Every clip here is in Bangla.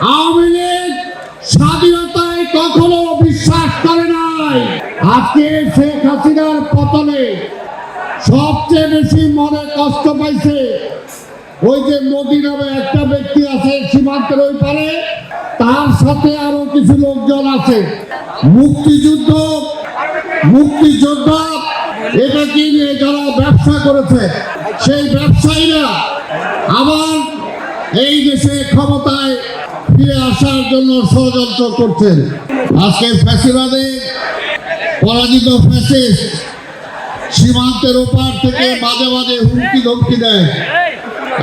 আওয়ামী লীগ স্বাধীনতায় কখনো বিশ্বাস করে নাই। আজকে শেখ হাসিনার পতনে সবচেয়ে বেশি মনে কষ্ট পাইছে ওই যে মোদি নামে একটা ব্যক্তি আছে সীমান্তের ওই পারে, তার সাথে আরো কিছু লোকজন আছে। মুক্তিযোদ্ধা এটাকে নিয়ে যারা ব্যবসা করেছে, সেই ব্যবসায়ীরা আবার এই দেশে ক্ষমতায় ফিরে আসার জন্য ষড়যন্ত্র করছেন। আজকে ফ্যাসিবাদে পরাজিত ফ্যাসিস্ট সীমান্তের ওপার থেকে মাঝে মাঝে হুমকি ধমকি দেয়,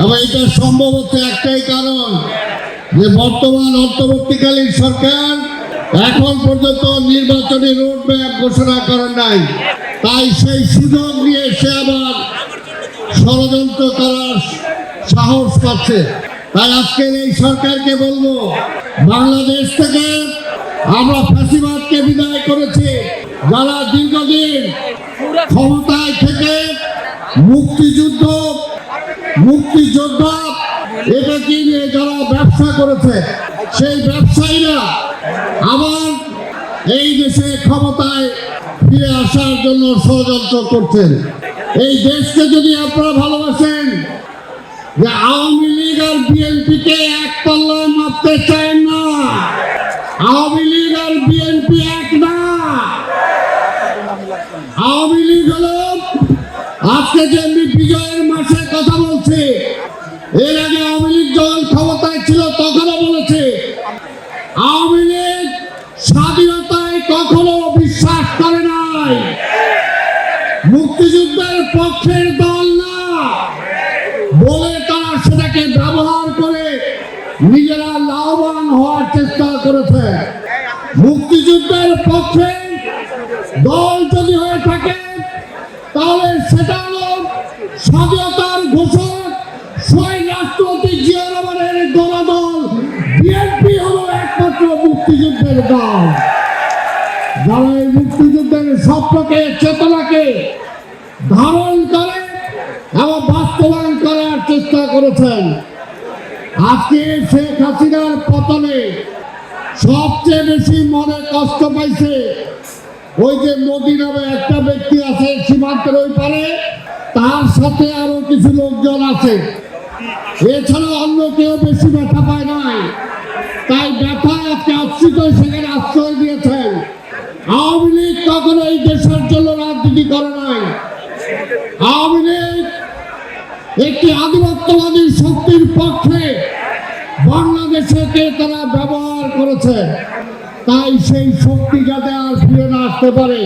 এবং এটা সম্ভবত একটাই কারণ যে বর্তমান অন্তর্বর্তীকালীন সরকার এখন পর্যন্ত নির্বাচনী রোডম্যাপ ঘোষণা করেন নাই। তাই সেই সুযোগ নিয়ে সে আবার ষড়যন্ত্র করার সাহস পাচ্ছে। তাই আজকের এই সরকারকে বলবো, বাংলাদেশ থেকে আমরা ফ্যাসিবাদকে বিদায় করেছি। যারা দীর্ঘদিন ক্ষমতায় থেকে মুক্তিযোদ্ধা এটাকে নিয়ে যারা ব্যবসা করেছে, সেই ব্যবসায়ীরা আবার এই দেশে ক্ষমতায় ফিরে আসার জন্য ষড়যন্ত্র করছেন। এই দেশকে যদি আপনারা ভালোবাসেন, যে আওয়ামী লীগ আর বিএনপিকে এক পাল্লায় মাপতে চান না। আওয়ামী লীগ আর বিএনপি এক না। আওয়ামী লীগ হলো আজকে যে বিজয়ের মাসে কথা বলছে, এর আগে আওয়ামী লীগ যখন ক্ষমতায় ছিল তখনও বলেছে আওয়ামী লীগ স্বাধীনতায় কখনো বিশ্বাস করে নাই, মুক্তিযুদ্ধের পক্ষের দল না বলে তারা সেটাকে ব্যবহার করে নিজেরা লাভবান হওয়ার চেষ্টা করেছে। মুক্তিযুদ্ধের পক্ষে দল যদি হয়ে থাকে তাহলে সেটা হলো স্বাধীনতার ঘোষক শহীদ রাষ্ট্রপতি জিয়া রহমানের দল বিএনপি হলো একমাত্র মুক্তিযুদ্ধের দল, যারা এই মুক্তিযুদ্ধের স্বপ্নকে চেতনাকে ধারণ করে এবং বাস্তবায়ন করার চেষ্টা করেছেন। আজকে শেখ হাসিনার পতনে সবচেয়ে বেশি মনে কষ্ট পাইছে ওই যে মোদি নামে একটা ব্যক্তি আছে সীমান্তের ওই পারে, তার সাথে আরো কিছু লোকজন আছে। এছাড়া অন্য কেউ বেশি ব্যথা পায় নাই। তাই ব্যথায় আজকে আশ্রিত সেখানে আশ্রয় দিয়েছেন। আওয়ামী লীগ কখনো এই দেশের জন্য রাজনীতি করে নাই। আওয়ামী লীগ একটি আধিপত্যবাদী শক্তির পক্ষে বাংলাদেশকে তারা ব্যবহার করেছে। তাই সেই শক্তি যাতে আর ফিরে না আসতে পারে,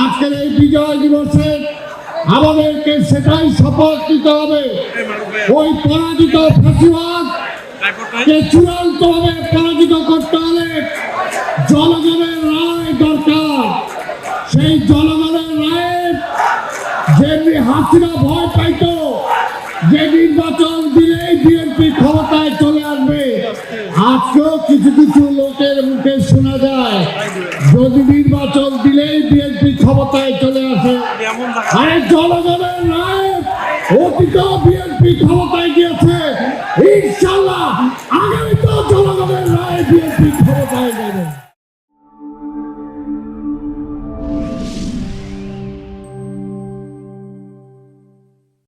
আজকের এই বিজয় দিবসে আমাদেরকে সেটাই শপথ নিতে হবে। ওই পরাজিত ফ্যাসিবাদকে চূড়ান্তভাবে পরাজিত করতে হলে জনগণের রায় দরকার। সেই জনগণের রায়ে যেমনি হাসিনা ভয় পাইত যে নির্বাচন দিলেই বিএনপি ক্ষমতায় চলে আসবে, আজকেও কিছু কিছু লোকের মুখে শোনা যায় যদি নির্বাচন দিলেই বিএনপি ক্ষমতায় চলে আসে। আরে জনগণের রায় অতীত বিএনপি ক্ষমতায় গিয়েছে, ইনশাল্লাহ আগামী